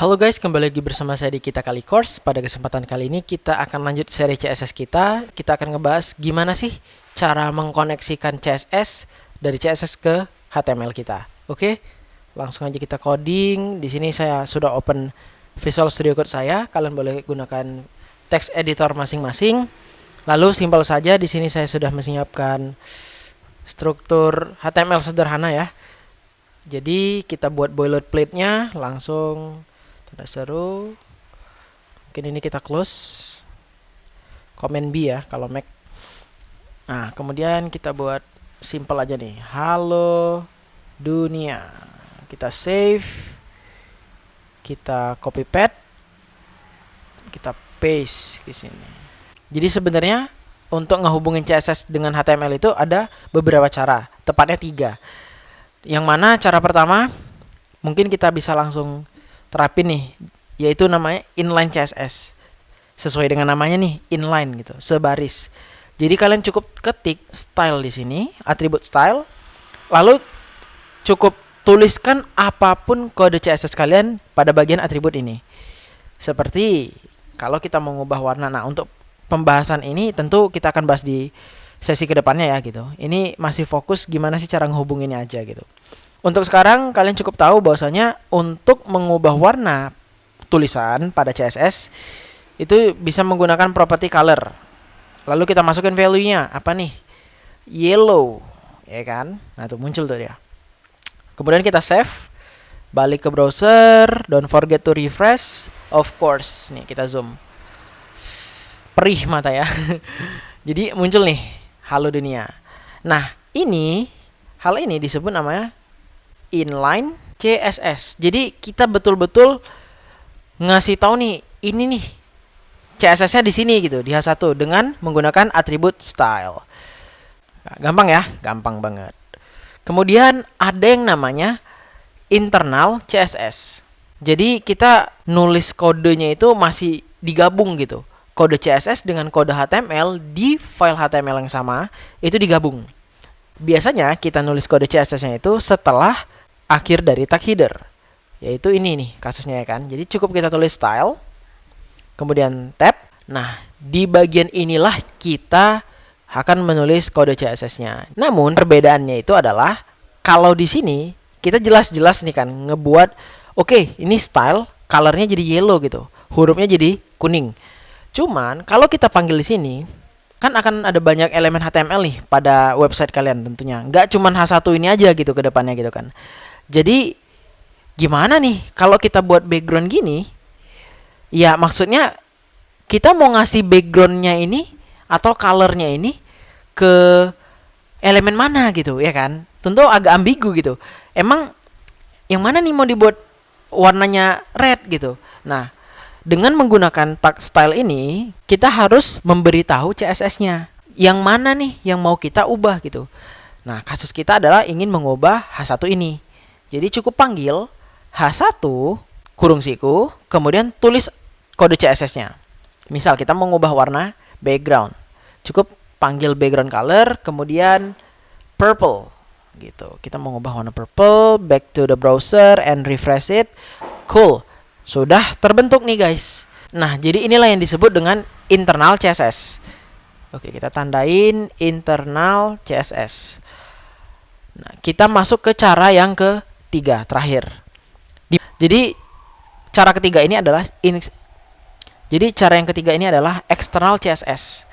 Halo guys, kembali lagi bersama saya di Kita Kali Course. Pada kesempatan kali ini kita akan lanjut seri CSS kita. Kita akan ngebahas gimana sih cara mengkoneksikan CSS dari CSS ke HTML kita. Oke, langsung aja kita coding. Di sini saya sudah open Visual Studio Code saya. Kalian boleh gunakan text editor masing-masing. Lalu simpel saja, di sini saya sudah menyiapkan struktur HTML sederhana ya. Jadi kita buat boilerplate-nya langsung. Tanda seru. Mungkin ini kita close. Command B ya kalau Mac. Nah, kemudian kita buat simple aja nih. Halo dunia. Kita save. Kita copy paste. Kita paste di sini. Jadi sebenarnya untuk ngehubungin CSS dengan HTML itu ada beberapa cara. Tepatnya 3. Yang mana cara pertama mungkin kita bisa langsung terapin nih, yaitu namanya inline CSS. Sesuai dengan namanya nih, inline gitu, sebaris. Jadi kalian cukup ketik style di sini, atribut style, lalu cukup tuliskan apapun kode CSS kalian pada bagian atribut ini. Seperti kalau kita mau mengubah warna. Nah, untuk pembahasan ini tentu kita akan bahas di sesi kedepannya ya gitu. Ini masih fokus gimana sih cara ngehubunginnya aja gitu. Untuk sekarang kalian cukup tahu bahwasanya untuk mengubah warna tulisan pada CSS itu bisa menggunakan property color. Lalu kita masukin value-nya apa nih? Yellow, ya kan? Nah, tuh muncul tuh dia. Kemudian kita save, balik ke browser, don't forget to refresh. Of course, nih kita zoom. Perih mata ya. Jadi muncul nih, halo dunia. Nah, hal ini disebut namanya inline CSS. Jadi kita betul-betul ngasih tahu nih, ini nih CSS-nya di sini gitu, di H1 dengan menggunakan atribut style. Nah, gampang ya, gampang banget. Kemudian ada yang namanya internal CSS. Jadi kita nulis kodenya itu masih digabung gitu. Kode CSS dengan kode HTML di file HTML yang sama itu digabung. Biasanya kita nulis kode CSS-nya itu setelah akhir dari tag header, yaitu ini nih kasusnya ya kan. Jadi cukup kita tulis style, kemudian tab. Nah, di bagian inilah kita akan menulis kode CSS-nya. Namun perbedaannya itu adalah kalau di sini kita jelas-jelas nih kan ngebuat oke, ini style, colornya jadi yellow gitu, hurufnya jadi kuning. Cuman kalau kita panggil di sini kan akan ada banyak elemen HTML nih pada website kalian tentunya. Nggak cuman H1 ini aja gitu ke depannya gitu kan. Jadi gimana nih kalau kita buat background gini? Ya maksudnya kita mau ngasih backgroundnya ini atau colornya ini ke elemen mana gitu ya kan? Tentu agak ambigu gitu. Emang yang mana nih mau dibuat warnanya red gitu? Nah, dengan menggunakan tag style ini kita harus memberitahu CSS-nya. Yang mana nih yang mau kita ubah gitu. Nah, kasus kita adalah ingin mengubah H1 ini. Jadi cukup panggil H1 kurung siku, kemudian tulis kode CSS-nya. Misal kita mau mengubah warna background. Cukup panggil background color, kemudian purple gitu. Kita mau mengubah warna purple, back to the browser and refresh it. Cool. Sudah terbentuk nih guys. Nah, jadi inilah yang disebut dengan internal CSS. Oke, kita tandain internal CSS. Nah, kita masuk ke cara yang ketiga, terakhir. Jadi cara ketiga ini adalah external CSS.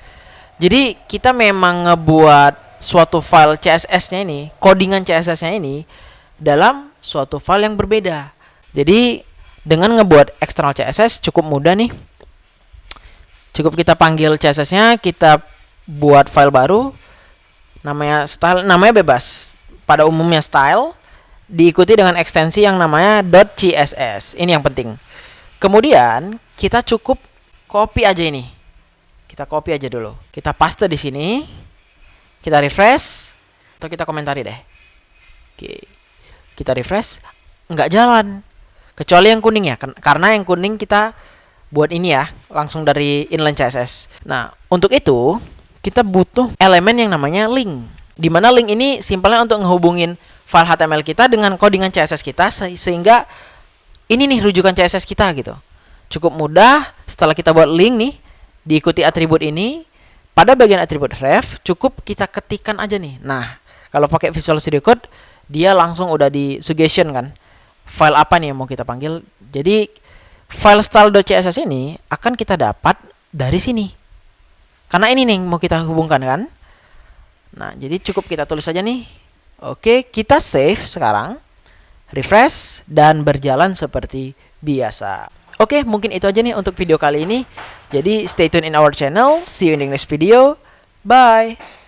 Jadi kita memang ngebuat suatu file CSS-nya ini, codingan CSS-nya ini dalam suatu file yang berbeda. Jadi dengan ngebuat external CSS cukup mudah nih. Cukup kita panggil CSS-nya, kita buat file baru, namanya style, namanya bebas. Pada umumnya style, diikuti dengan ekstensi yang namanya .css. Ini yang penting. Kemudian kita cukup copy aja ini. Kita copy aja dulu. Kita paste di sini. Kita refresh atau kita komentari deh. Oke. Kita refresh, nggak jalan. Kecuali yang kuning ya, karena yang kuning kita buat ini ya, langsung dari inline CSS. Nah, untuk itu kita butuh elemen yang namanya link. Di mana link ini simpelnya untuk ngehubungin file HTML kita dengan codingan CSS kita sehingga ini nih rujukan CSS kita gitu. Cukup mudah. Setelah kita buat link nih, diikuti atribut ini. Pada bagian atribut ref, cukup kita ketikkan aja nih. Nah, kalau pakai Visual Studio Code, dia langsung udah di suggestion kan. File apa nih yang mau kita panggil. Jadi, file style.css ini akan kita dapat dari sini. Karena ini nih mau kita hubungkan kan. Nah, jadi cukup kita tulis aja nih. Oke, kita save sekarang. Refresh dan berjalan seperti biasa. Oke, mungkin itu aja nih untuk video kali ini. Jadi stay tune in our channel. See you in the next video. Bye.